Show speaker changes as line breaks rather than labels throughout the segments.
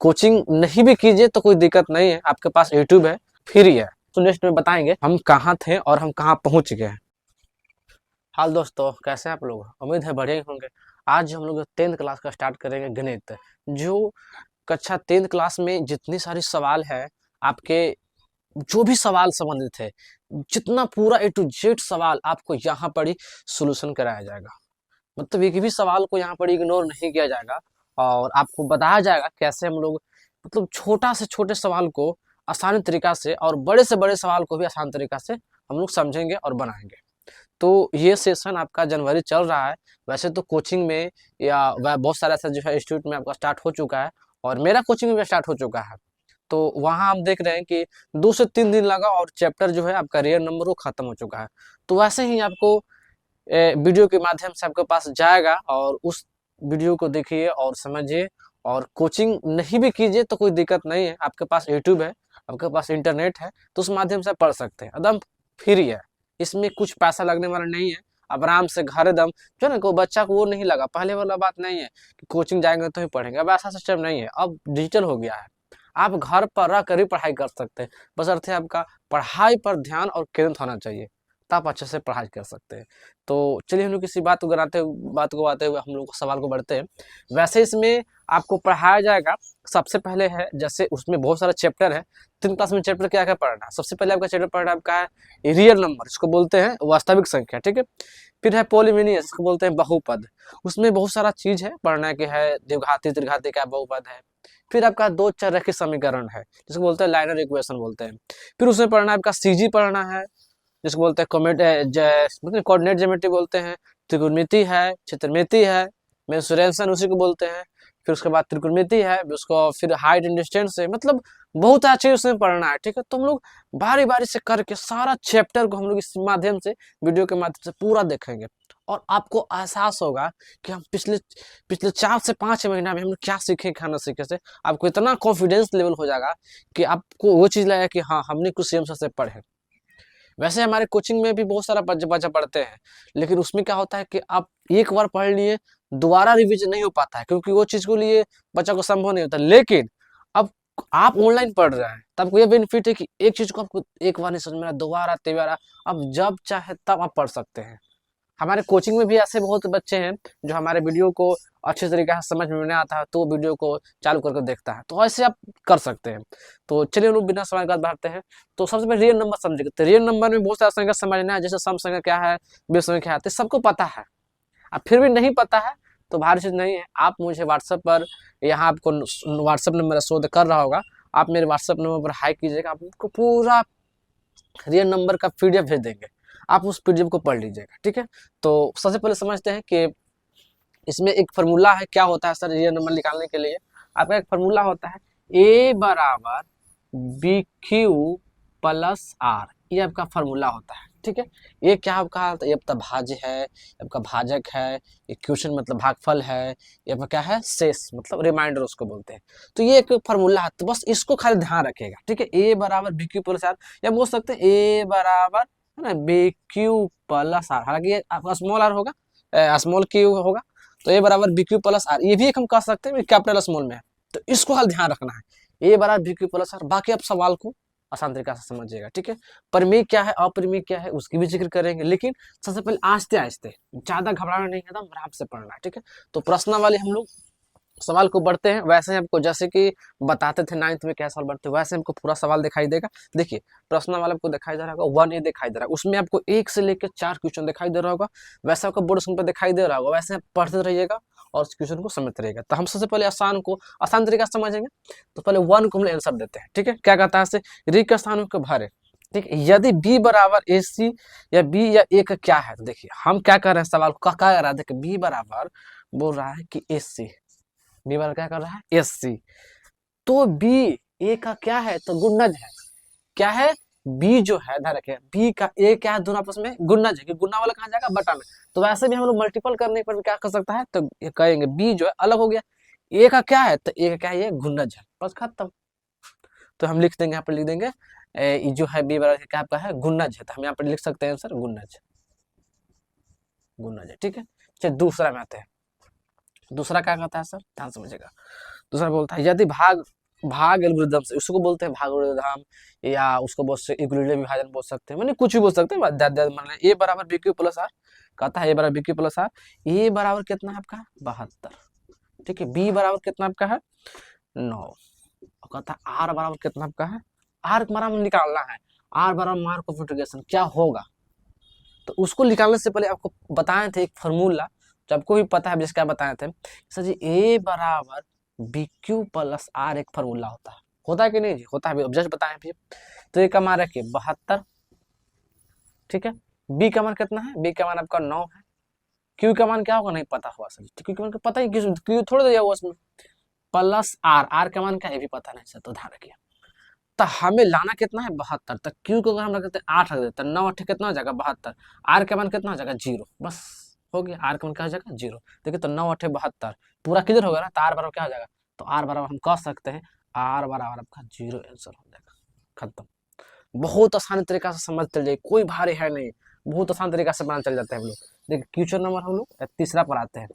Coaching नहीं भी कीजिए तो कोई दिक्कत नहीं है, आपके पास यूट्यूब है, फ्री है। तो नेक्स्ट में बताएंगे हम कहाँ थे और हम कहाँ पहुँच गए हैं। हाल दोस्तों, कैसे हैं आप लोग? उम्मीद है बढ़िया ही होंगे। आज हम लोग 10th क्लास का स्टार्ट करेंगे गणित। जो कक्षा 10th क्लास में जितनी सारी सवाल है, आपके जो भी सवाल संबंधित है, जितना पूरा ए टू जेड सवाल आपको यहाँ पर ही सोल्यूशन कराया जाएगा। मतलब एक भी सवाल को यहाँ पर इग्नोर नहीं किया जाएगा और आपको बताया जाएगा कैसे हम लोग मतलब छोटा से छोटे सवाल को आसान तरीका से और बड़े से बड़े सवाल को भी आसान तरीका से हम लोग समझेंगे और बनाएंगे। तो ये सेशन आपका जनवरी चल रहा है। वैसे तो कोचिंग में या वह बहुत सारा ऐसा जो है इंस्टीट्यूट में आपका स्टार्ट हो चुका है और मेरा कोचिंग में भी स्टार्ट हो चुका है। तो वहाँ हम देख रहे हैं कि 2 से 3 दिन लगा और चैप्टर जो है आपका रियल नंबर वो खत्म हो चुका है। तो वैसे ही आपको वीडियो के माध्यम से आपके पास जाएगा और उस वीडियो को देखिए और समझिए। और कोचिंग नहीं भी कीजिए तो कोई दिक्कत नहीं है, आपके पास यूट्यूब है, आपके पास इंटरनेट है, तो उस माध्यम से पढ़ सकते हैं। एकदम फ्री है, इसमें कुछ पैसा लगने वाला नहीं है। अब आराम से घर एकदम जो ना को बच्चा को वो नहीं लगा, पहले वाला बात नहीं है कि कोचिंग जाएंगे तो ही पढ़ेंगे। अब ऐसा सिस्टम नहीं है, अब डिजिटल हो गया है। आप घर पर रह कर ही पढ़ाई कर सकते हैं, बशर्ते आपका पढ़ाई पर ध्यान और केंद्रित होना चाहिए, तब आप अच्छे से पढ़ाई कर सकते हैं। तो चलिए हम लोग किसी बात को आते हुए हम लोग सवाल को बढ़ते हैं। वैसे इसमें आपको पढ़ाया जाएगा, सबसे पहले है जैसे उसमें बहुत सारा चैप्टर है। 3 क्लास में चैप्टर क्या क्या पढ़ना है? सबसे पहले आपका चैप्टर पढ़ना आपका है रियल नंबर, इसको बोलते हैं वास्तविक संख्या, ठीक है। फिर है पॉलीमिनियस, इसको बोलते हैं बहुपद। उसमें बहुत सारा चीज है पढ़ना के है, द्विघाती त्रिघाती क्या बहुपद है। फिर आपका 2 चररेखीय समीकरण है जिसको बोलते हैं लाइनर इक्वेशन बोलते हैं। फिर उसमें पढ़ना है आपका सीजी पढ़ना है जिसको बोलते हैं मतलब कोऑर्डिनेट ज्योमेट्री बोलते हैं। त्रिकोणमिति है, क्षेत्रमिति है, मेंसुरेशन उसी को बोलते हैं। फिर उसके बाद त्रिकोणमिति है, उसको फिर हाइट एंड डिस्टेंस है, मतलब बहुत अच्छे उसमें पढ़ना है, ठीक है। तो हम लोग बारी बारी से करके सारा चैप्टर को हम लोग इस माध्यम से वीडियो के माध्यम से पूरा देखेंगे और आपको एहसास होगा कि हम पिछले पिछले 4 से 5 महीना में हम लोग क्या सीखे, क्या ना सीखे से आपको इतना कॉन्फिडेंस लेवल हो जाएगा कि आपको वो चीज़ लगेगा कि हाँ हमने कुछ सेम से पढ़े। वैसे हमारे कोचिंग में भी बहुत सारा बच्चा पढ़ते हैं, लेकिन उसमें क्या होता है कि आप एक बार पढ़ लिए, दोबारा रिवीजन नहीं हो पाता है क्योंकि वो चीज़ को लिए बच्चा को संभव नहीं होता। लेकिन अब आप ऑनलाइन पढ़ रहे हैं तब ये बेनिफिट है कि एक चीज़ को आपको एक बार नहीं समझ में आया, दोबारा तिबारा अब जब चाहे तब आप पढ़ सकते हैं। हमारे कोचिंग में भी ऐसे बहुत बच्चे हैं जो हमारे वीडियो को अच्छे तरीके से समझ में नहीं आता है तो वीडियो को चालू करके देखता है, तो ऐसे आप कर सकते हैं। तो चलिए हम लोग बिना समय का बढ़ते हैं। तो सबसे पहले रियल नंबर समझेंगे। तो रियल नंबर में बहुत सारा संख्या समझना है, जैसे सम संख्या क्या है, विषम संख्या क्या है, तो सबको पता है। अब फिर भी नहीं पता है तो भारी चीज नहीं है, आप मुझे व्हाट्सएप पर, यहाँ आपको व्हाट्सएप नंबर शो कर रहा होगा, आप मेरे व्हाट्सएप नंबर पर हाई कीजिएगा, आपको पूरा रियल नंबर का पीडीएफ भेज देंगे, आप उस पीडीएफ को पढ़ लीजिएगा, ठीक है। तो सबसे पहले समझते हैं कि इसमें एक फार्मूला है, क्या होता है सर रियल नंबर निकालने के लिए? आपका एक फार्मूला होता है ए बराबर बी क्यू प्लस आर, ये आपका फार्मूला होता है, ठीक है। ये क्या आपका, ये आपका भाज्य है, आपका भाजक है, ये क्वेश्चन मतलब भागफल है, ये आपका क्या है शेष मतलब रिमाइंडर उसको बोलते हैं। तो ये एक फार्मूला है, तो बस इसको खाली ध्यान रखिएगा, ठीक है। ए बराबर बी क्यू प्लस आर, या बोल सकते हैं ए बराबर है ना बी क्यू प्लस आर, हालांकि ये आपका स्मॉल आर होगा, स्मॉल क्यू होगा। तो ए बराबर बी क्यू प्लस आर, ये भी एक हम कह सकते हैं कैपिटल स्मॉल में है, तो इसको खाली ध्यान रखना है ए बराबर बी क्यू प्लस आर। बाकी आप सवाल को आसान तरीका से समझिएगा, ठीक है। परिमेय क्या है, अपरिमेय क्या है, उसकी भी जिक्र करेंगे, लेकिन सबसे पहले आस्ते आस्ते, ज्यादा घबराना नहीं है, एकदम आराम से पढ़ना है, ठीक है। तो प्रश्न वाले हम लोग सवाल को बढ़ते हैं। वैसे हमको जैसे कि बताते थे 9th में क्या सवाल बढ़ते, वैसे हमको पूरा सवाल दिखाई देगा। देखिए प्रश्न वाला आपको दिखाई दे रहा होगा 1A दिखाई दे रहा है, उसमें आपको 1 से लेकर 4 क्वेश्चन दिखाई दे रहा होगा, वैसे आपको बोर्ड स्क्रीन पर दिखाई दे रहा होगा, वैसे आप पढ़ते रहिएगा और उस क्वेश्चन को समझते रहिएगा। तो हम सबसे पहले आसान तरीका से समझेंगे। तो पहले 1 को हम आंसर देते हैं, ठीक है। क्या कहता है, रिक्त स्थानों को भरे, ठीक है। यदि बी बराबर ए सी या बी या ए का क्या है, तो देखिए हम क्या कर रहे हैं, सवाल को क्या कर रहा है, देखिए बी बराबर बोल रहा है कि ए सी, बी बराबर क्या कर रहा है एस सी, तो बी ए का क्या है, तो गुणज है, क्या है बी जो है, ध्यान रखिए बी का ए क्या है, दोनों आपस में गुणज है, कि गुणा वाला कहाँ जाएगा बटा में। तो वैसे भी हम लोग मल्टीपल करने पर क्या कर सकता है, तो ये कहेंगे बी जो है अलग हो गया, ए का क्या है, तो ए का क्या है, ये गुणज है, बस खत्म। तो हम लिख देंगे, यहाँ पर लिख देंगे जो है बी बराबर क्या आपका है गुणज है, तो हम यहाँ पर लिख सकते हैं सर गुणज, गुणज है, ठीक है। चलिए दूसरा में आते हैं। दूसरा क्या कहता है सर, ध्यान समझिएगा। दूसरा बोलता है यदि भाग भाग एल्गोरिदम से, उसको बोलते हैं भाग एल्गोरिदम, या उसको बोल सकते यूक्लिडियन विभाजन बोल सकते हैं, मैंने कुछ भी बोल सकते हैं। मतलब ए बराबर बी क्यू प्लस आर, कहता है ए बराबर बी क्यू प्लस आर, ए बराबर कितना है आपका 72, ठीक है। बी बराबर कितना आपका है 9, और कहता है आर बराबर कितना आपका है, आर बराबर निकालना है, आर बराबर मार्क ऑफ इंटीग्रेशन क्या होगा। तो उसको निकालने से पहले आपको बताए थे एक फार्मूला, जो आपको भी पता है, जिसका बताए थे सर जी, ए बराबर बी क्यू प्लस आर एक फार्मूला होता है कि नहीं जी, होता है, जस्ट बताए फिर। तो ए का मान रखिए 72, ठीक है। बी का मान कितना है, बी का मान आपका 9 है। क्यू का मान क्या होगा नहीं पता हुआ सर, क्यू का मान पता ही, क्यू थोड़ा दिया हुआ उसमें, प्लस आर, आर का मान क्या है ये भी पता नहीं सर, तो ध्यान रखिए। तो हमें लाना कितना है 72, तो क्यू को अगर हम रखते हैं 8 रख देते हैं, 9 8 कितना हो जाएगा 72, आर का मान कितना हो जाएगा 0, बस हो गया, आर का मान क्या हो जाएगा 0। देखिए तो 9 8 72 पूरा क्लियर हो गया ना, तो आर बराबर क्या हो जाएगा, तो आर बराबर हम कह सकते हैं आर बराबर आपका 0 आंसर हो जाएगा, खत्म। बहुत आसान तरीका से समझ चल जाए, कोई भारी है नहीं, बहुत आसान तरीका से बना चल जाते हैं हम लोग। देखिए क्वेश्चन नंबर हम लोग तीसरा पर आते हैं।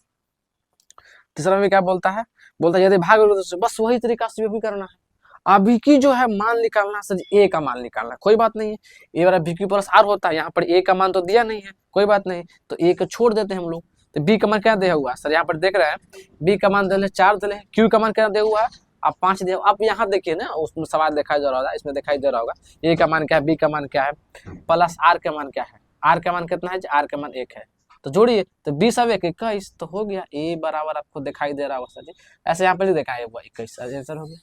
तीसरा में क्या बोलता है, बोलता है यदि भाग बस वही तरीका से भी करना है। अभी की जो है मान निकालना सर, ए का मान निकालना, कोई बात नहीं है, ए वाला बी क्यू प्लस आर होता है, यहाँ पर ए का मान तो दिया नहीं है, कोई बात नहीं, तो ए को छोड़ देते हैं हम लोग। तो बी का मान क्या दिया हुआ सर, यहाँ पर देख रहे हैं बी का मान दिले 4 दिले, क्यू का मान क्या दिया हुआ है आप 5 दिया। आप यहाँ देखिए ना, उसमें सवाल दिखाई दे रहा होगा, इसमें दिखाई दे रहा होगा ए का मान क्या है, बी का मान क्या है, प्लस आर का मान क्या है, आर का मान कितना है, आर का मान 1 है, तो जोड़िए तो 20 अब 1 21, तो हो गया ए बराबर आपको दिखाई दे रहा होगा सर जी, ऐसे यहाँ पर दिखाई हुआ 21 आंसर हो गया।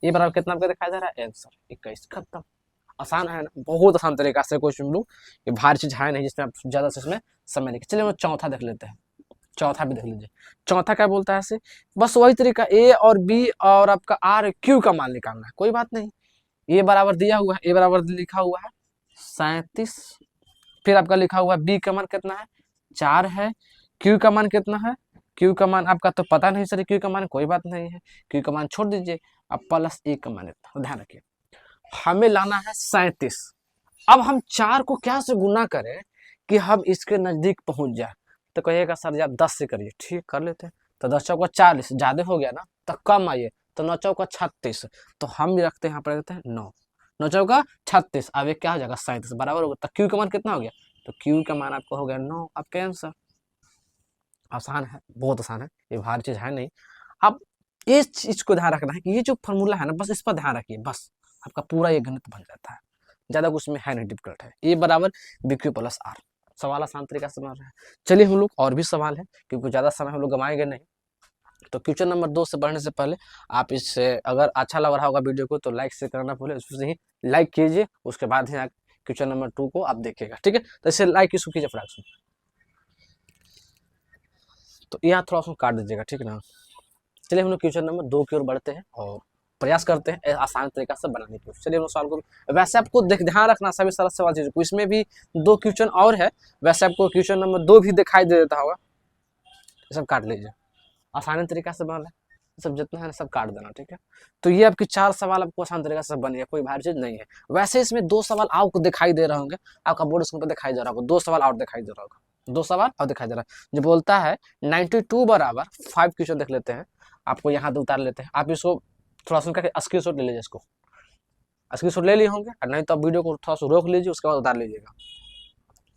ये बराबर कितना आपको दिखाई दे रहा है आंसर 21, खत्म। आसान है ना, बहुत आसान तरीका से क्वेश्चन लोग, ये भारी चीज है नहीं जिसमें आप ज्यादा से इसमें समय लेके। चलिए हम चौथा देख लेते हैं, चौथा भी देख लीजिए। चौथा क्या बोलता है ऐसे, बस वही तरीका, ए और बी और आपका आर क्यू का मान निकालना है, कोई बात नहीं। ए बराबर दिया हुआ है, ए बराबर लिखा हुआ है 37, फिर आपका लिखा हुआ है बी का मान कितना है 4 है, क्यू का मान कितना है, क्यू का मान आपका तो पता नहीं सर, क्यू का मान कोई बात नहीं है, क्यू का मान छोड़ दीजिए, अब प्लस 1 का मान इतना, ध्यान रखिए हमें लाना है 37। अब हम 4 को क्या से गुना करें कि हम इसके नजदीक पहुंच जाए, तो कहिएगा सर आप 10 से करिए, ठीक कर लेते हैं। तो 10 चौका 40 ज्यादा हो गया ना, तो कम आइए, तो 9 चौका 36, तो हम भी रखते हैं यहाँ पर देते हैं 9, 9 चौका 36, अब एक क्या हो जाएगा 37 बराबर होगा, तो क्यू का मान कितना हो गया, तो क्यू का मान आपको हो गया 9, आपके आंसर। आसान है, बहुत आसान है, ये भारी चीज है नहीं। अब इस चीज को ध्यान रखना है कि ये जो फॉर्मूला है ना, बस इस पर ध्यान रखिए, बस आपका पूरा ये गणित बन जाता है, ज्यादा कुछ में है नहीं डिफिकल्ट है। ए बराबर बी क्यू प्लस आर, सवाल आसान तरीका से बन रहा है। चलिए हम लोग और भी सवाल है, क्योंकि ज्यादा समय हम लोग गंवाएंगे नहीं। तो क्वेश्चन नंबर 2 से बढ़ने से पहले आप इससे अगर अच्छा लग रहा होगा वीडियो को, तो लाइक से करना भूले, उससे ही लाइक कीजिए, उसके बाद ही क्वेश्चन नंबर 2 को आप देखिएगा, ठीक है। तो इसे लाइक इसको कीजिए फटाक से, तो यहाँ थोड़ा सा काट दीजिएगा, ठीक है ना। चलिए हम लोग क्वेश्चन नंबर 2 की ओर बढ़ते हैं और प्रयास करते हैं आसान तरीका से बनाने की। चलिए हम सवाल को, वैसे आपको ध्यान रखना सभी सरल सवाल चीजों को, इसमें भी 2 क्वेश्चन और है, वैसे आपको क्वेश्चन नंबर 2 भी दिखाई दे देता होगा, सब काट लीजिए, आसान तरीका से बना है, सब जितना है सब काट देना, ठीक है। तो ये आपके 4 सवाल आपको आसान तरीका से बने, कोई भारी चीज नहीं है। वैसे इसमें 2 सवाल आपको दिखाई दे रहे होंगे, आपका बोर्ड स्क्रीन पर दिखाई दे रहा होगा, 2 सवाल और दिखाई दे रहा होगा, 2 सवाल और दिखाई दे रहा है, जो बोलता है 92 बराबर 5 क्वेश्चन देख लेते हैं, आपको यहाँ उतार लेते हैं, आप इसको थोड़ा सा स्क्रीनशॉट ले लीजिए, इसको स्क्रीनशॉट ले लिए होंगे, और नहीं तो आप वीडियो को थोड़ा सा रोक लीजिए, उसके बाद उतार लीजिएगा।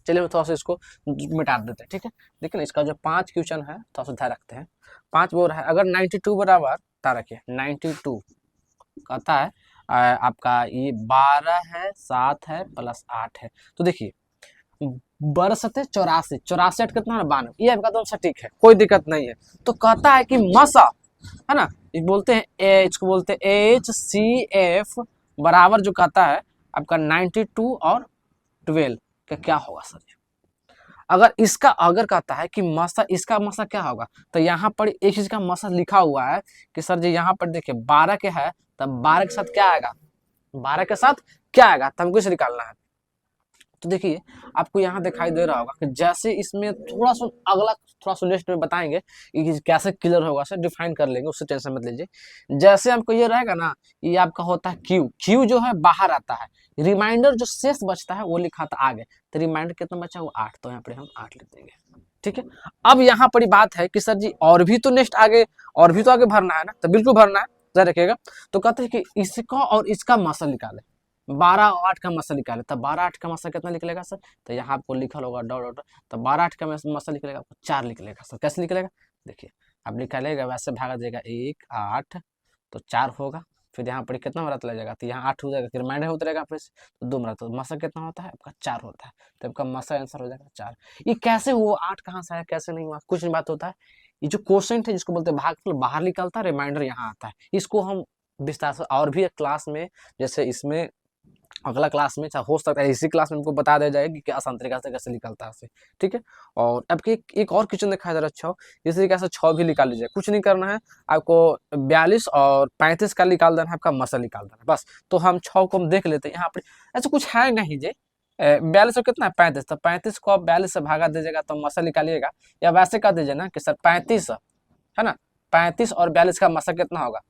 चलिए हम थोड़ा सा इसको मिटा देते हैं, ठीक है। देखिए ना, इसका जो 5 क्वेश्चन है थोड़ा सा ध्यान रखते हैं, 5 बोल रहा है, अगर 92 बराबर ध्यान रखिए 92 कहता है आपका ये 12 है, 7 है, प्लस 8 है, तो देखिए 12 7 84, 84 कितना है 92, ये आपका तो सटीक है, कोई दिक्कत नहीं है। तो कहता है कि मसा है ना, बोलते हैं इसको बोलते हैं HCF बराबर जो कहता है आपका 92 और 12 का क्या होगा सर। अगर इसका अगर कहता है कि मसा, इसका मसा क्या होगा, तो यहाँ पर एक चीज का मसा लिखा हुआ है कि सर जी यहाँ पर देखिए 12 के है, तब 12 के साथ क्या आएगा, 12 के साथ क्या आएगा, तो हमको इसे निकालना है। तो देखिए आपको यहाँ दिखाई दे रहा होगा कि जैसे इसमें थोड़ा सा अगला थोड़ा सा नेक्स्ट में बताएंगे कि कैसे क्लियर होगा, सर डिफाइन कर लेंगे, उससे टेंशन मत लीजिए। जैसे हमको ये रहेगा ना, ये आपका होता है क्यू, क्यू जो है बाहर आता है, रिमाइंडर जो शेष बचता है वो लिखा था आगे, तो रिमाइंडर कितना बचा वो 8, तो यहाँ पर हम 8 लिख देंगे, ठीक है। अब यहाँ पर बात है कि सर जी और भी तो नेक्स्ट आगे, और भी तो आगे भरना है ना, तो बिल्कुल भरना है, जरा रखिएगा। तो कहते हैं कि इसका और इसका मसल निकाले, 12 और 8 का मसल निकाले, तब 12 8 का मसल कितना निकलेगा सर, तो यहाँ आपको लिखल होगा डॉट डॉट, तो 12 8 का मसल निकलेगा आपको 4 निकलेगा सर। कैसे निकलेगा, देखिए अब निकालेगा वैसे भागा देगा 1 8, तो 4 होगा, फिर यहाँ पर कितना मरा चला जाएगा, तो यहाँ 8 हो जाएगा, फिर माइनस होता रहेगा फिर तो 2 मरा, तो मसल कितना होता है आपका 4 होता है, तो आपका मसल आंसर हो जाएगा 4। ये कैसे हुआ, 8 कहाँ से आया, कैसे नहीं हुआ, कुछ नहीं बात होता है। ये जो क्वेश्चन है जिसको बोलते हैं भागफल बाहर निकलता है, रिमाइंडर यहाँ आता है, इसको हम विस्तार से और भी एक क्लास में, जैसे इसमें अगला क्लास में हो सकता है इसी क्लास में हमको बता दिया जाएगा कि आसान तरीका से कैसे निकलता है, ठीक है। और अब एक और क्वेश्चन दिखाया जा रहा है 6, इस तरीके से 6 भी निकाल लीजिए, कुछ नहीं करना है आपको, 42 और 35 का निकाल देना है, आपका मसल निकाल देना है बस। तो हम 6 को हम देख लेते हैं, यहाँ पर ऐसा कुछ है नहीं जे 42 और कितना है 35, तो 35 को आप 42 से भागा दीजिएगा तो मसल निकालिएगा, या वैसे कर दीजिए ना कि सर 35 है ना, 35 और 42 का मसल कितना होगा,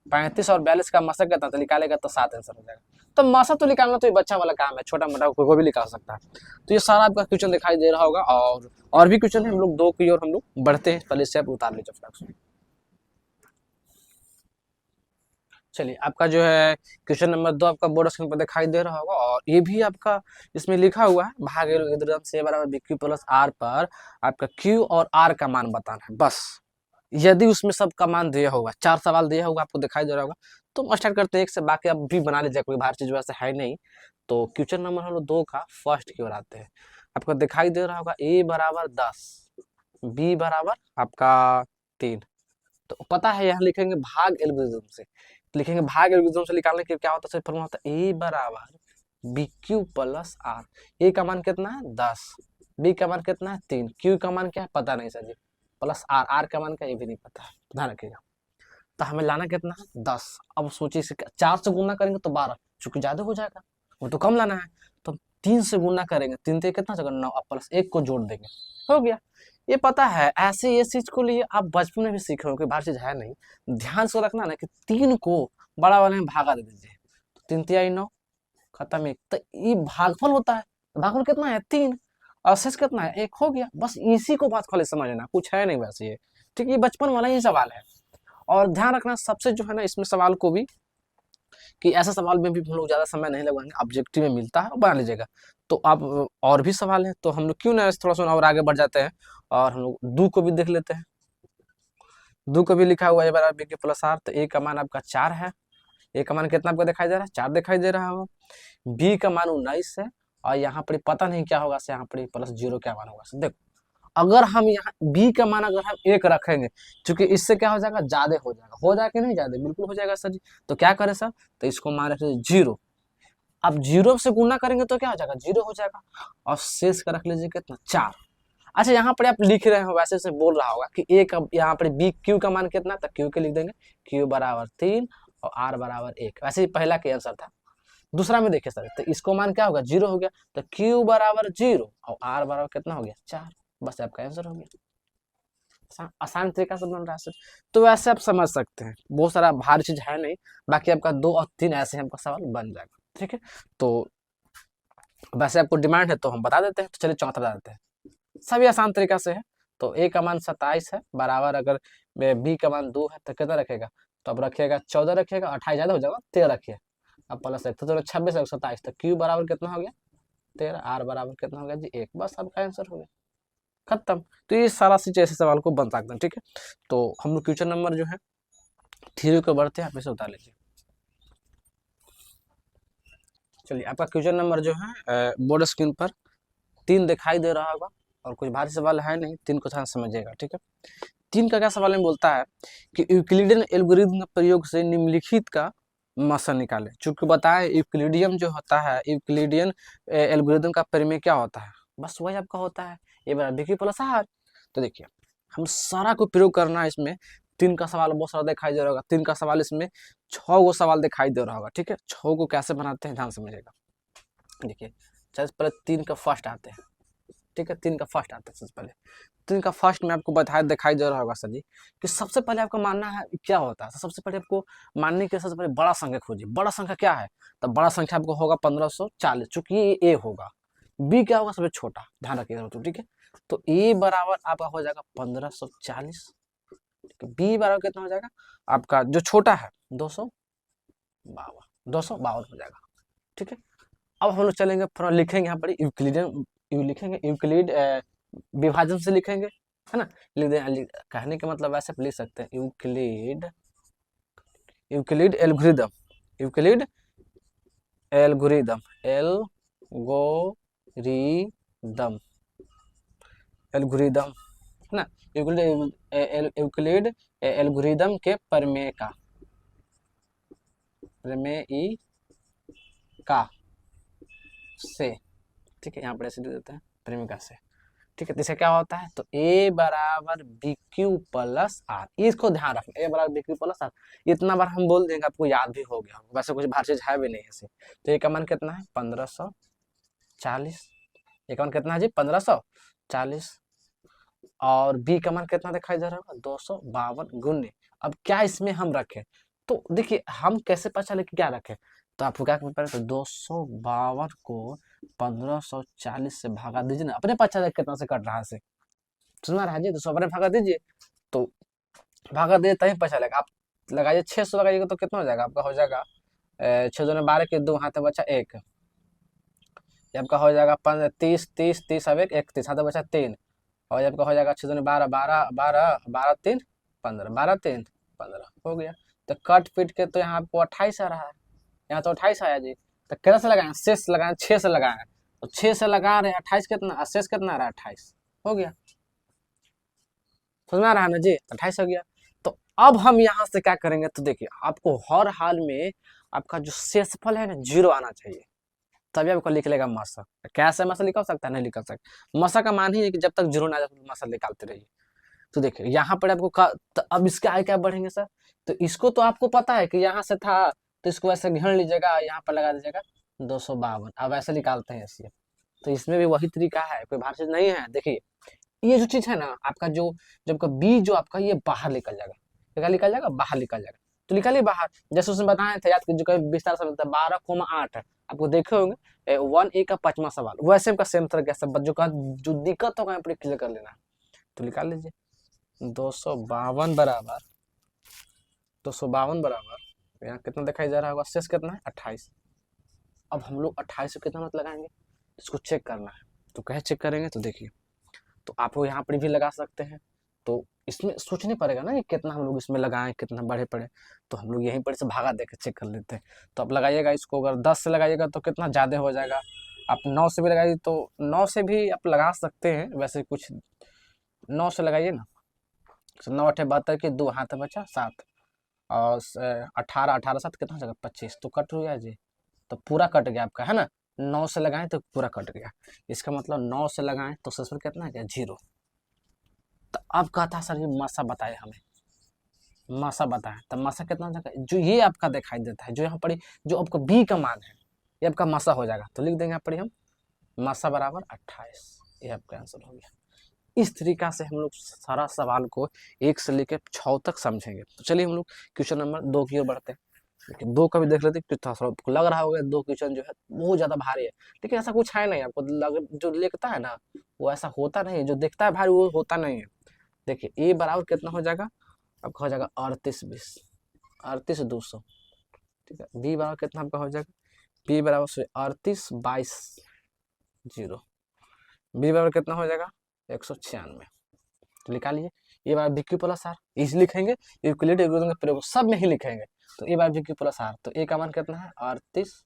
35 और 42 का मसल कितना, तो निकालेगा तो 7 आंसर हो जाएगा। तो मसल तो निकालना तो ये बच्चा वाला काम है, छोटा मोटा कोई भी निकाल सकता है। तो ये सारा आपका क्वेश्चन दिखाई दे रहा होगा, और भी क्वेश्चन है, हम लोग 2 की ओर हम लोग बढ़ते हैं, पहले से आप उतार लीजिए फटाक। चलिए आपका जो है क्वेश्चन नंबर 2 आपका बोर्ड स्क्रीन पर दिखाई दे रहा होगा, और ये भी आपका इसमें लिखा हुआ है भाग एल्गोरिथम से बराबर BQ प्लस R पर आपका Q और R का मान बताना है बस। यदि उसमें सब का मान दिया होगा, 4 सवाल दिया होगा आपको दिखाई दे रहा होगा, तो स्टार्ट करते हैं 1 से, बाकी आप भी बना लीजिए, कोई बाहर चीज वैसे है नहीं। तो क्वेश्चन नंबर हम लोग 2 का फर्स्ट की ओर आते हैं, आपको दिखाई दे रहा होगा A बराबर 10, B बराबर आपका 3, तो पता है यहाँ लिखेंगे भाग एल्गोरिथम से, लिखेंगे भाग एल्गोरिथम से निकालने के क्या होता है, फॉर्मूला होता है A बराबर BQ प्लस R। A का मान कितना है 10, B का मान कितना है 3, Q का मान क्या है पता नहीं सर जी, प्लस R, R का मान क्या ये भी नहीं पता है, ध्यान रखिएगा। तो हमें लाना कितना है 10, अब सोचिए 4 से गुना करेंगे तो 12, चूंकि ज्यादा हो जाएगा, वो तो कम लाना है, तो 3 से गुना करेंगे, 3 से कितना जगह 9, अब प्लस 1 को जोड़ देंगे, हो गया। ये पता है ऐसे ये चीज को लिए आप बचपन में भी सीखे हो, कोई बाहर चीज है नहीं, ध्यान से रखना ना कि 3 को बड़ा वाले में भागा दे दीजिए, तो 3 तिहाई 9, खत्म 1, तो ये भागफल होता है, भागफल कितना है 3, और शेष कितना है 1, हो गया बस। इसी को बात खाली समझना, कुछ है नहीं वैसे ये, ठीक है, ये बचपन वाला ही सवाल है। और ध्यान रखना सबसे जो है ना इसमें सवाल को भी, कि ऐसा सवाल में भी हम लोग ज्यादा समय नहीं लगवाएंगे, ऑब्जेक्टिव में मिलता है बना लीजिएगा। तो आप और भी सवाल है, तो हम लोग क्यों ना थोड़ा सा और आगे बढ़ जाते हैं, और हम लोग दो को भी देख लेते हैं। दो को भी लिखा हुआ है बराबर BQ प्लस R, तो A का मान आपका 4 है, A का मान कितना आपको दिखाई दे रहा है 4 दिखाई दे रहा होगा, B का मान 19 है, और यहाँ पर पता नहीं क्या होगा, यहाँ पर प्लस 0 क्या मान होगा। देखो अगर हम यहाँ B का मान अगर हम 1 रखेंगे, क्योंकि इससे क्या हो जाएगा ज्यादा हो जाएगा, हो जाएगा कि नहीं ज्यादा, बिल्कुल हो जाएगा सर जी। तो क्या करें सर, तो इसको मान रख लीजिए 0, अब 0 से गुना करेंगे तो क्या हो जाएगा 0 हो जाएगा, और शेष का रख लीजिए कितना 4। अच्छा यहाँ पर आप लिख रहे हो वैसे से बोल रहा होगा कि A का यहाँ पर BQ का मान कितना, तो Q के लिख देंगे, Q बराबर 3 और R बराबर 1, वैसे ही पहला के आंसर था। दूसरा में देखिए सर, तो इसको मान क्या होगा 0 हो गया, तो Q बराबर 0 और R बराबर कितना हो गया 4, बस आपका आंसर हो गया। आसान तरीका से बन रहा है सर, तो वैसे आप समझ सकते हैं, बहुत सारा भारी चीज है नहीं, बाकी आपका 2 और 3 ऐसे आपका सवाल बन जाएगा, ठीक है। तो वैसे आपको डिमांड है तो हम बता देते हैं, तो चलिए चौथा बता देते हैं, सभी आसान तरीका से है। तो A का मान 27 है बराबर, अगर B का मान 2 है तो कितना रखेगा, तो अब रखिएगा 14 रखिएगा, 28 ज्यादा हो जाएगा 13 रखिए, अब प्लस 1 तो चलो 26 और 27, तो Q बराबर कितना हो गया 13, R बराबर कितना हो गया जी 1, बस आपका आंसर हो गया, खत्म। तो ये सारा चीज ऐसे सवाल को बन सकते हैं, ठीक है। तो हम लोग क्वेश्चन नंबर जो है 3 को बढ़ते हैं, आप इसे उतार लीजिए। चलिए आपका क्वेश्चन नंबर जो है बोर्ड स्क्रीन पर 3 दिखाई दे रहा होगा, और कुछ भारी सवाल है नहीं, 3 को ध्यान समझिएगा, ठीक है। 3 का क्या सवाल में बोलता है कि यूक्लिडियन एल्गोरिथम के प्रयोग से निम्नलिखित का मसल निकाले। चूंकि बताए यूक्लिडियन जो होता है, यूक्लिडियन एल्गोरिथम का प्रमेय क्या होता है, बस वही आपका होता है A बराबर BQ प्लस R। तो देखिए हम सारा को प्रयोग करना है इसमें, 3 का सवाल बहुत सारा दिखाई दे रहा होगा, 3 का सवाल इसमें 6 गो सवाल दिखाई दे रहा होगा, ठीक है। 6 को कैसे बनाते हैं ध्यान समझिएगा, देखिए सबसे पहले 3 का फर्स्ट आते हैं, ठीक है, 3 का फर्स्ट आता है सबसे पहले। 3 का फर्स्ट में आपको बताया दिखाई दे रहा होगा सर जी, कि सबसे पहले आपको मानना है क्या होता है, सबसे पहले आपको मानने के सबसे पहले बड़ा संख्या खोजिए। बड़ा संख्या क्या है, तो बड़ा संख्या आपको होगा 1540, चूंकि ये A होगा, बी क्या होगा सबसे छोटा, ध्यान रखिएगा तो, ठीक है। तो ए बराबर आपका हो जाएगा 1540, बी बराबर कितना हो जाएगा आपका जो छोटा है 252 हो जाएगा, ठीक है। अब हम लोग चलेंगे थोड़ा लिखेंगे यहाँ पर यूक्लिडियन, लिखेंगे यूक्लिड विभाजन से लिखेंगे, है ना। कहने का मतलब ऐसे लिख सकते हैं Euclid algorithm, Euclid algorithm algorithm है ना, यूक्लिड एल्गोरिदम के प्रमेय का से, ठीक है, यहाँ पर ऐसे लिख देते हैं प्रेमिका से, ठीक है। तो इससे क्या होता है, तो ए बराबर बी क्यू प्लस आर, इसको ध्यान रखना, ए बराबर बी क्यू प्लस आर, इतना बार हम बोल देंगे आपको याद भी हो गया होगा, वैसे कुछ भार चीज है भी नहीं ऐसे। तो ए का मान कितना है 1540, ए का मान कितना है जी 1540, और बी का मान कितना दिखाई दे रहा होगा 252 गुने। अब क्या इसमें हम रखें, तो देखिए हम कैसे पता चले कि क्या रखें, तो आपको क्या करना पड़ेगा, तो 252 को 1540 से भागा दीजिए ना, अपने पता चले कितना से कट रहा है, से सुना रहा जी, तो 100 भागा दीजिए, तो भागा दे तभी पता चलेगा। आप लगाइए 600 लगाइएगा तो कितना हो जाएगा आपका, हो जाएगा 6 दूनी 12 के 2 हाथ बचा 1, आपका हो जाएगा 30 30 30 अब 1 31 हाथ बचा 3, और आपका हो जाएगा 6 दूनी 12 12 12 12 3 15 12 3 15 हो गया। तो कट पीट के तो यहाँ आपको 28 आ रहा है, यहाँ तो 28 आया जी। तो कितना से लगाए, शेष लगाए 6 से लगाए, तो 6 से लगा रहे हैं 28 कितना, शेष कितना आ रहा है 28 हो गया, समझ में आ रहा है ना जी, 28 हो गया। तो अब हम यहाँ से क्या करेंगे, तो देखिए आपको हर हाल में आपका जो शेषफल है ना 0 आना चाहिए, तभी आपको लिख लेगा मसा। कैसे मसा निकाल सकता है, नहीं निकाल सकता, मसा का मान ही है कि जब तक 0 ना आ जाए मसा निकालते रहिए। तो देखिए यहाँ पर आपको तो अब इसके आगे क्या बढ़ेंगे सर, तो इसको तो आपको पता है कि यहाँ से था, तो इसको ऐसे घेर लीजिएगा, यहाँ पर लगा दीजिएगा 252, अब ऐसे निकालते हैं ऐसे। तो इसमें भी वही तरीका है, कोई भार चीज नहीं है। देखिए ये जो चीज है ना आपका, जो जब का बी जो आपका ये बाहर निकल जाएगा, क्या निकल जाएगा, बाहर निकल जाएगा, तो निकालिए बाहर, जैसे उसमें बताए थे, याद कीजिए विस्तार से 12,8 आपको देखे होंगे 1A का 5वां सवाल, वैसे का सेम तरह सब जो का जो दिक्कत होगा यहाँ पर क्लियर कर लेना, तो निकाल लीजिए 252 बराबर 252 बराबर यहाँ कितना दिखाई जा रहा होगा, शेष कितना है 28। अब हम लोग 28 से कितना मत लगाएंगे, इसको चेक करना है, तो कैसे चेक करेंगे, तो देखिए तो आप लोग यहाँ पर भी लगा सकते हैं, तो इसमें सोचने पड़ेगा ना कि कितना हम लोग इसमें लगाएं, कितना बढ़े पड़े, तो हम लोग यहीं पर से भागा देकर चेक कर लेते हैं। तो आप लगाइएगा इसको, अगर 10 से लगाइएगा तो कितना ज़्यादा हो जाएगा, आप 9 से भी लगाइए तो 9 से भी आप लगा सकते हैं, वैसे कुछ 9 से लगाइए ना, 9 8 72 के 2 हाथ बचा 7, और 18 18 7 कितना हो जाएगा 25, तो कट हो गया जी, तो पूरा कट गया आपका, है ना। 9 से लगाएं तो पूरा कट गया, इसका मतलब 9 से लगाएं तो शेषफल कितना है, 0। तो अब कहता सर ये मासा बताए हमें, मासा बताए, तो मासा कितना हो जाएगा, जो ये आपका दिखाई देता है, जो यहाँ पर जो आपको बी का मान है, ये आपका मासा हो जाएगा, तो लिख देंगे यहाँ पर हम मासा बराबर 28, ये आपका आंसर हो गया। इस तरीका से हम लोग सारा सवाल को 1 से लेकर 6 तक समझेंगे। तो चलिए हम लोग क्वेश्चन नंबर 2 की ओर बढ़ते हैं, लेकिन 2 का भी देख लेते हैं, थोड़ा आपको लग रहा होगा 2 क्वेश्चन जो है बहुत ज्यादा भारी है, लेकिन ऐसा कुछ है नहीं, आपको जो लिखता है ना वो ऐसा होता नहीं, जो दिखता है भारी वो होता नहीं है। देखिए ए बराबर कितना हो जाएगा आपका, हो जाएगा 38 20 38 200, ठीक है। बी बराबर कितना आपका हो जाएगा, बी बराबर से 38 22 0, बी बराबर कितना हो जाएगा 196, तो लिखा लीजिए। ये बार बी क्यू प्लस आर इस लिखेंगे, यूक्लिड एल्गोरिथम के प्रयोग सब में ही लिखेंगे, तो ए बार बी क्यू प्लस आर, तो ए का मान कितना है 38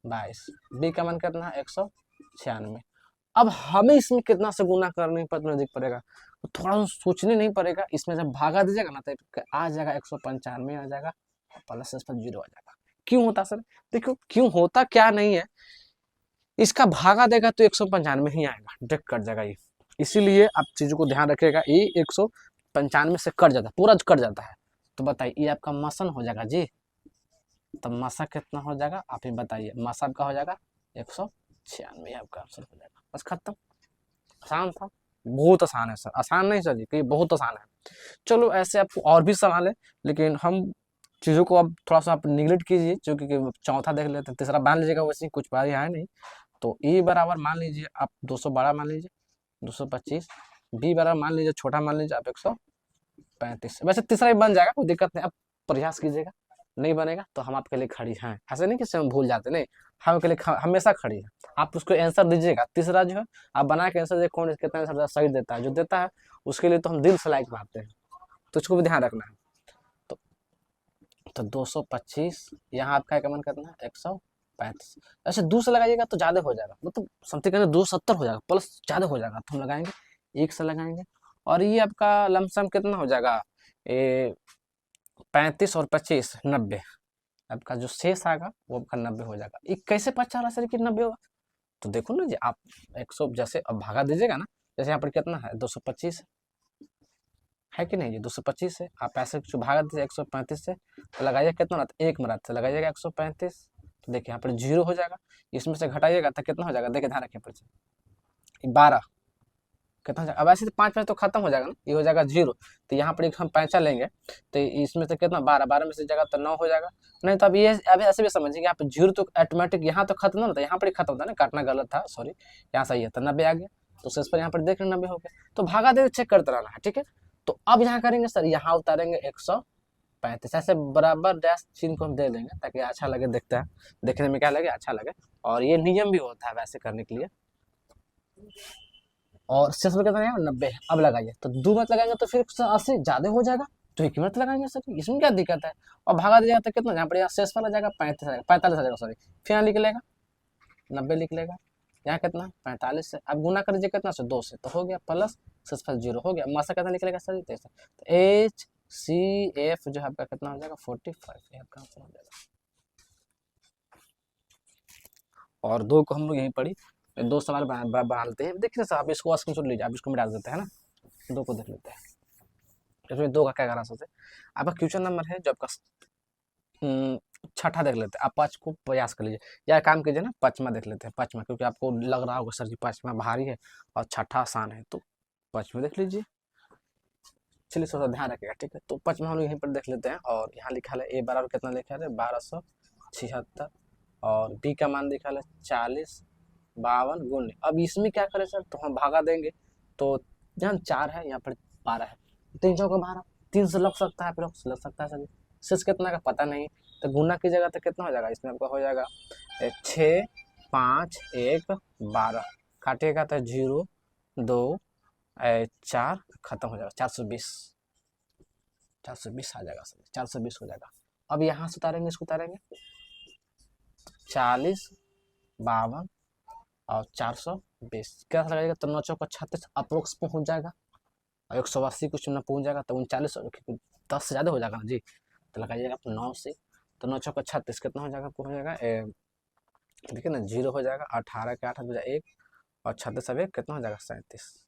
22, बी का मान कितना है 196। अब हमें इसमें कितना से गुना करने पर नजदीक पड़ेगा, तो थोड़ा सोचने नहीं पड़ेगा, इसमें जब भागा दीजिएगा ना तो आ जाएगा 195 आ जाएगा, प्लस 0 आ जाएगा। क्यों होता सर, देखो क्यों होता क्या नहीं है, इसका भागा देगा तो 195 ही आएगा, डायरेक्ट कट जाएगा ये, इसीलिए आप चीजों को ध्यान रखिएगा, ये 195 से कट जाता है, पूरा कट जाता है। तो बताइए ये आपका मसन हो जाएगा जी, तो मसा कितना हो जाएगा आप ही बताइए, मसा आपका हो जाएगा 196, आपका आंसर हो जाएगा, बस खत्म। आसान था, बहुत आसान है सर, आसान नहीं सर जी, कि बहुत आसान है। चलो ऐसे आपको और भी सवाल है, लेकिन हम चीज़ों को अब थोड़ा सा आप निगलेक्ट कीजिए, जो कि चौथा देख लेते हैं, तीसरा बांध लीजिएगा, वैसे कुछ बात है नहीं, तो ए बराबर मान लीजिए आप 212 मान लीजिए 225, बी बराबर मान लीजिए छोटा मान लीजिए आप 135। वैसे तीसरा भी बन जाएगा, कोई दिक्कत नहीं, आप प्रयास कीजिएगा। नहीं बनेगा तो हम आपके लिए खड़ी हैं, ऐसे नहीं कि हम भूल जाते, नहीं, हम आपके लिए हमेशा खड़ी है। आप उसको आंसर दीजिएगा, तीसरा जो है आप बना के आंसर दीजिए, कौन कितना आंसर सही देता है, जो देता है उसके लिए तो हम दिल से लाइक मारते हैं, तो इसको भी ध्यान रखना है। तो 225 यहाँ आपका क्या मन करना है 135। ऐसे 2 से लगाइएगा तो ज़्यादा हो जाएगा, मतलब समथिंग करना 270 हो जाएगा, प्लस ज़्यादा हो जाएगा तो हम लगाएंगे 1 से लगाएंगे। और ये आपका लमसम कितना हो जाएगा, 35 और 25 90, आपका जो शेष आएगा वो आपका 90 हो जाएगा। ये कैसे पता चला सर कि 90 होगा, तो देखो ना जी, आप 100 जैसे अब भागा दीजिएगा ना, जैसे यहाँ पर कितना है 225 है कि नहीं, ये 225 है, आप ऐसे जो भागा दीजिए 135 से, तो लगाइए कितना रहता है 1 मरद से लगाइएगा 135, तो देखिए यहाँ पर 0 हो जाएगा, इसमें से घटाइएगा तो कितना हो जाएगा, देखिए ध्यान रखिए पर 12 कितना हो जाएगा। अब ऐसे 5 में तो खत्म हो जाएगा ना, ये हो जाएगा 0, तो यहाँ पर एक हम पैंचा लेंगे, तो इसमें से कितना 12 में से जगह तो 9 हो जाएगा। नहीं तो अब ये अभी ऐसे भी समझिए आप 0 तो ऑटोमेटिक यहाँ तो खत्म ना होता, यहाँ पर ही खत्म होता है ना, काटना गलत था सॉरी, यहाँ सही है, तो 90 आ गया, तो शेष पर यहाँ पर देख रहे 90 हो गया, तो भागा दे चेक करते रहना है, ठीक है। तो अब यहाँ करेंगे सर, यहाँ उतारेंगे 135, ऐसे बराबर डैश चिन्ह को हम दे देंगे ताकि अच्छा लगे, देखते हैं देखने में क्या लगे, अच्छा लगे, और ये नियम भी होता है वैसे करने के लिए। और शेष में कितना है 90, अब लगाइए, तो 2 मिनट लगाएंगे तो फिर 80 ज़्यादा हो जाएगा, तो 1 मिनट लगाएंगे सर, इसमें क्या दिक्कत है। और भागा दिया तो कितना, यहाँ पर यहाँ शेष वाला जाएगा 45 आ जाएगा सॉरी, फिर यहाँ लिख लेगा 90 लिख लेगा, यहाँ कितना 45 से, अब गुना कर दीजिए कितना से 2 से, तो हो गया प्लस शेष 0 हो गया, मासा कितना निकलेगा सर, तो HCF जो है आपका कितना हो जाएगा 45, ये आपका आंसर हो जाएगा। और 2 को हम लोग यहीं पढ़ी, 2 सवाल बना लेते हैं, देखिए सर आप इसको स्क्रीनशॉट लीजिए, आप इसको मिटा देते हैं ना, 2 को देख लेते हैं, इसमें 2 का क्या करना सोचते, आपका क्वेश्चन नंबर है जो आपका छठा देख लेते हैं, आप 5 को प्रयास कर लीजिए, या काम कीजिए ना 5वां देख लेते हैं, 5वां, क्योंकि आपको लग रहा होगा सर जी 5वां भारी है और छठा आसान है, तो 5वां देख लीजिए, चलिए थोड़ा ध्यान रखिएगा, ठीक है। तो 5वां हम लोग यहीं पर देख लेते हैं, और यहाँ लिखा है ए बराबर कितना लिखा है 1276, और बी का मान लिखा है 40 52 गुण। अब इसमें क्या करें सर, तो हम भागा देंगे, तो यहाँ 4 है, यहाँ पर 12 है, 3 चौका 12, 3 से लग सकता है, फिर लग सकता है सर, शेष कितना का पता नहीं, तो गुना की जगह तो कितना हो जाएगा, इसमें आपका हो जाएगा 6 5 1 12, काटिएगा तो 0 2 4 खत्म हो जाएगा, 420 आ जाएगा सर, 420 हो जाएगा। अब यहाँ से उतारेंगे, इसको उतारेंगे 40 52 और 420 क्या लगेगा, तो 9 चौका 36 अप्रोक्स पहुँच जाएगा, और 180 कुछ ना पहुँच जाएगा, तो 39 10 से ज़्यादा हो जाएगा ना जी, तो लगाइएगा आप 9 से, तो 9 चौका 36 कितना हो जाएगा, आपको हो जाएगा देखिए ना 0 हो जाएगा, 18 के 8 हो जाएगा 1, और 36 अब कितना हो जाएगा 37,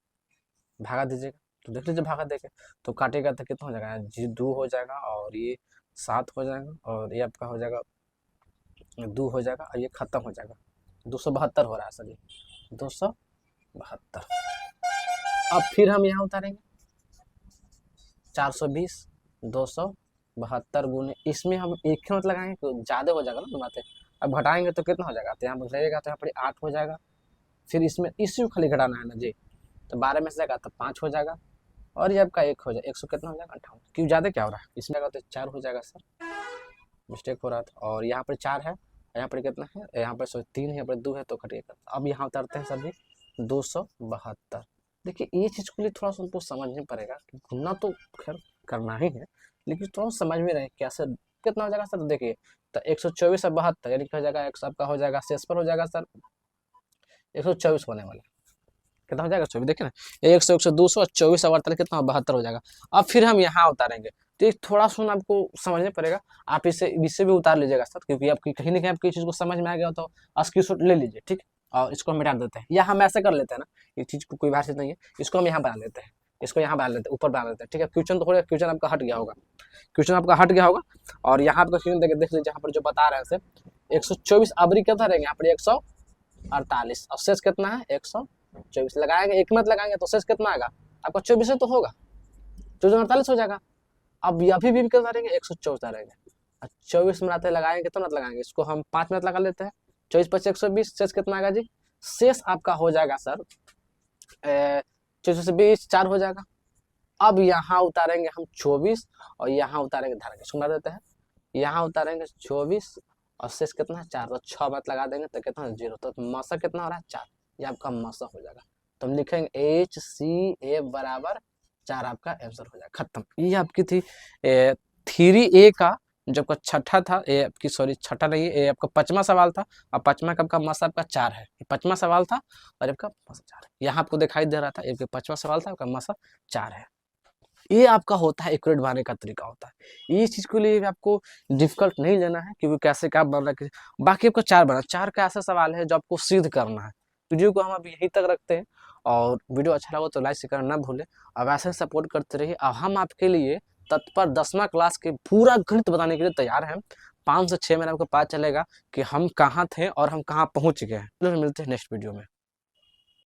भागा दीजिएगा, तो देख लीजिए भागा देके, तो काटेगा तो कितना हो जाएगा जी 2 हो जाएगा, और ये 7 हो जाएगा, और ये आपका हो जाएगा 2 हो जाएगा, और ये खत्म हो जाएगा, 272 हो रहा है सर जी, 272। अब फिर हम यहाँ उतारेंगे 420 272 गुने, इसमें हम एक ही मत लगाएंगे तो ज़्यादा हो जाएगा ना बातें, अब घटाएंगे तो कितना हो जाएगा, तो यहाँ पर लगेगा तो यहाँ पर 8 हो जाएगा, फिर इसमें इसी खाली घटाना है ना जी, तो 12 में से जाएगा तो 5 हो जाएगा, और ये आपका 1 हो जाएगा, 100 कितना हो जाएगा 58, क्यों ज़्यादा क्या हो रहा है, इसमें जाएगा तो 4 हो जाएगा सर, मिस्टेक हो रहा था, और यहाँ पर 4 है, यहाँ पर कितना है, यहाँ पर 3 है, यहाँ पर 2 है, तो घटिएगा। अब यहाँ उतारते हैं सर जी 272। देखिए ये चीज़ के लिए थोड़ा सा उनको समझना पड़ेगा कि गुना तो खैर करना ही है, लेकिन थोड़ा समझ में रहे कैसे कितना हो जाएगा सर, देखिए तो 124 और 72 यानी कि हो जाएगा आपका हो जाएगा शेष पर हो जाएगा सर 124 होने वाला, कितना हो जाएगा 24, देखिए ना 100 100 200 24 और 48 कितना 72 हो जाएगा। अब फिर हम यहाँ उतारेंगे, तो थोड़ा सा आपको समझना पड़ेगा, आप इससे भी उतार लीजिएगा सर, क्योंकि आपकी कहीं ना कहीं आपकी चीज़ को समझ में आ गया तो स्क्रीनशॉट ले लीजिए, ठीक, और इसको हम मिटा देते हैं, या हम ऐसे कर लेते हैं ना, ये चीज़ को कोई बात नहीं है, इसको हम यहाँ बना लेते हैं, इसको यहाँ बना लेते हैं, ऊपर बना लेते हैं, ठीक है। क्वेश्चन तो क्वेश्चन आपका हट गया होगा, और यहाँ आपका क्वेश्चन देख लीजिए, यहाँ पर जो बता रहे हैं सर 124 अबरी कितना रहेंगे, यहाँ पर 148, और शेष कितना है 124 लगाएंगे, 1 मिनट लगाएंगे तो शेष कितना आएगा आपका 24 तो होगा, 48 हो जाएगा। अब अभी भी कितना रहेंगे 114 रहेंगे, 24 मिनट लगाएंगे कितना मिनट लगाएंगे, इसको हम 5 मिनट लगा लेते हैं, 24 + 120 शेष कितना आएगा जी शेष आपका हो जाएगा सर 620 4 हो जाएगा। अब यहाँ उतारेंगे हम 24 और यहाँ उतारेंगे, धारा के सुना देते हैं, यहाँ उतारेंगे 24 और शेष कितना है 4, तो 6 बात लगा देंगे तो कितना 0, तो मासा कितना हो रहा है 4, ये आपका मासा हो जाएगा। तो हम लिखेंगे HCF बराबर 4, आपका आंसर हो जाएगा, खत्म। ये आपकी थी 3A का जो आपका छठा था, ये आपकी सॉरी छठा नहीं, ये आपका 5वां सवाल था, और 5वां का आपका मासा आपका 4 है, 5वां सवाल था और आपका मासा 4 है, यहाँ आपको दिखाई दे रहा था, ये 5वां सवाल था, आपका मासा 4 है। ये आपका होता है एक्यूरेट बनाने का तरीका होता है। इस चीज के लिए आपको डिफिकल्ट नहीं लेना है क्योंकि कैसे क्या बन रहा है, बाकी आपको 4 बना, 4 का ऐसा सवाल है जो आपको सिद्ध करना है। वीडियो को हम अभी यहीं तक रखते हैं, और वीडियो अच्छा लगा तो लाइक शेयर करना ना भूले, अब ऐसे सपोर्ट करते रहिए। अब हम आपके लिए तत्पर 10वां क्लास के पूरा गणित बताने के लिए तैयार हैं। 5 से 6 महीने आपको पता चलेगा कि हम कहाँ थे और हम कहाँ पहुँच गए हैं। मिलते हैं नेक्स्ट वीडियो में।